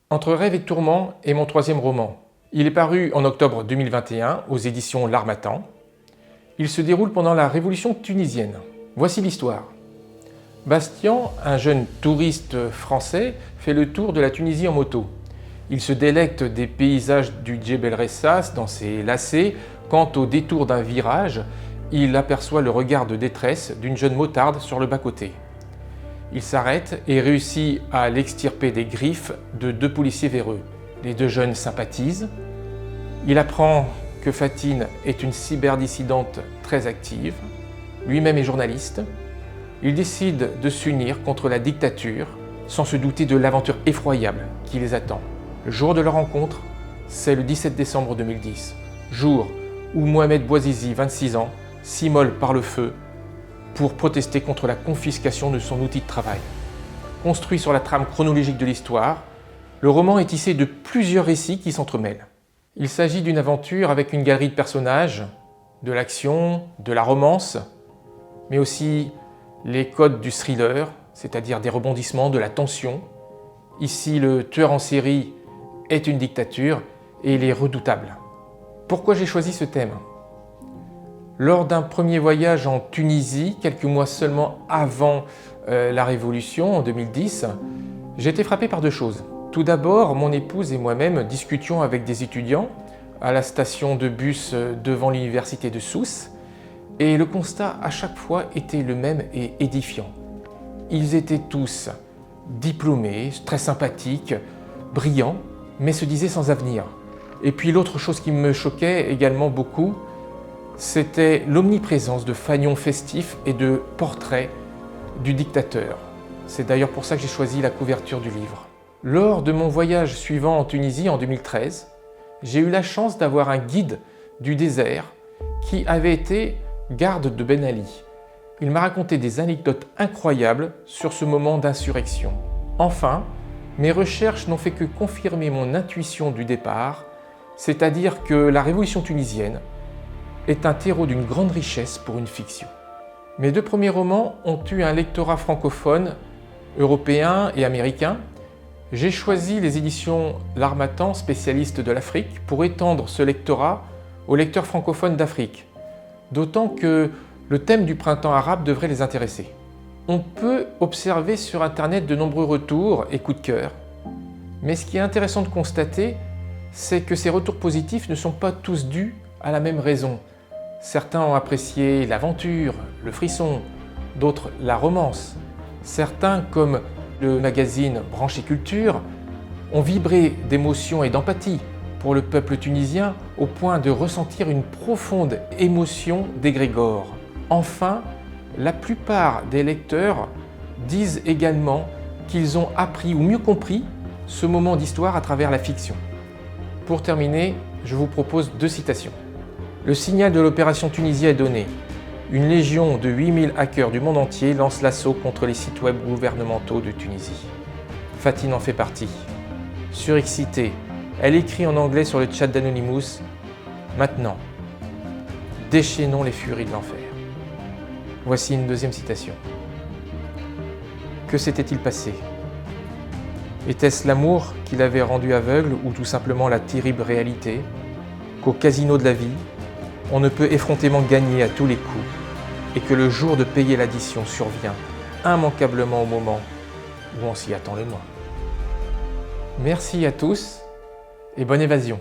Entre Rêve et Tourment est mon troisième roman. Il est paru en octobre 2021 aux éditions L'Harmattan. Il se déroule pendant la Révolution tunisienne. Voici l'histoire. Bastian, un jeune touriste français, fait le tour de la Tunisie en moto. Il se délecte des paysages du Djebel Ressas dans ses lacets quand, au détour d'un virage, il aperçoit le regard de détresse d'une jeune motarde sur le bas-côté. Il s'arrête et réussit à l'extirper des griffes de deux policiers véreux. Les deux jeunes sympathisent. Il apprend que Fatine est une cyberdissidente très active. Lui-même est journaliste. Ils décident de s'unir contre la dictature sans se douter de l'aventure effroyable qui les attend. Le jour de leur rencontre, c'est le 17 décembre 2010, jour où Mohamed Bouazizi, 26 ans, s'immole par le feu pour protester contre la confiscation de son outil de travail. Construit sur la trame chronologique de l'histoire, le roman est tissé de plusieurs récits qui s'entremêlent. Il s'agit d'une aventure avec une galerie de personnages, de l'action, de la romance, mais aussi les codes du thriller, c'est-à-dire des rebondissements, de la tension. Ici, le tueur en série est une dictature et il est redoutable. Pourquoi j'ai choisi ce thème ? Lors d'un premier voyage en Tunisie, quelques mois seulement avant la Révolution, en 2010, j'ai été frappé par deux choses. Tout d'abord, mon épouse et moi-même discutions avec des étudiants à la station de bus devant l'université de Sousse, et le constat à chaque fois était le même et édifiant. Ils étaient tous diplômés, très sympathiques, brillants, mais se disaient sans avenir. Et puis l'autre chose qui me choquait également beaucoup, c'était l'omniprésence de fanions festifs et de portraits du dictateur. C'est d'ailleurs pour ça que j'ai choisi la couverture du livre. Lors de mon voyage suivant en Tunisie en 2013, j'ai eu la chance d'avoir un guide du désert qui avait été garde de Ben Ali. Il m'a raconté des anecdotes incroyables sur ce moment d'insurrection. Enfin, mes recherches n'ont fait que confirmer mon intuition du départ, c'est-à-dire que la révolution tunisienne est un terreau d'une grande richesse pour une fiction. Mes deux premiers romans ont eu un lectorat francophone, européen et américain. J'ai choisi les éditions L'Harmattan, spécialiste de l'Afrique, pour étendre ce lectorat aux lecteurs francophones d'Afrique. D'autant que le thème du printemps arabe devrait les intéresser. On peut observer sur Internet de nombreux retours et coups de cœur. Mais ce qui est intéressant de constater, c'est que ces retours positifs ne sont pas tous dus à la même raison. Certains ont apprécié l'aventure, le frisson, d'autres la romance. Certains, comme le magazine Branche et Culture, ont vibré d'émotion et d'empathie pour le peuple tunisien au point de ressentir une profonde émotion d'égrégore. Enfin, la plupart des lecteurs disent également qu'ils ont appris ou mieux compris ce moment d'histoire à travers la fiction. Pour terminer, je vous propose deux citations. Le signal de l'opération Tunisie est donné. Une légion de 8000 hackers du monde entier lance l'assaut contre les sites web gouvernementaux de Tunisie. Fatine en fait partie. Surexcitée, elle écrit en anglais sur le chat d'Anonymous « Maintenant, déchaînons les furies de l'enfer ». Voici une deuxième citation. Que s'était-il passé ? Était-ce l'amour qui l'avait rendu aveugle ou tout simplement la terrible réalité qu'au casino de la vie, on ne peut effrontément gagner à tous les coups et que le jour de payer l'addition survient immanquablement au moment où on s'y attend le moins. Merci à tous et bonne évasion.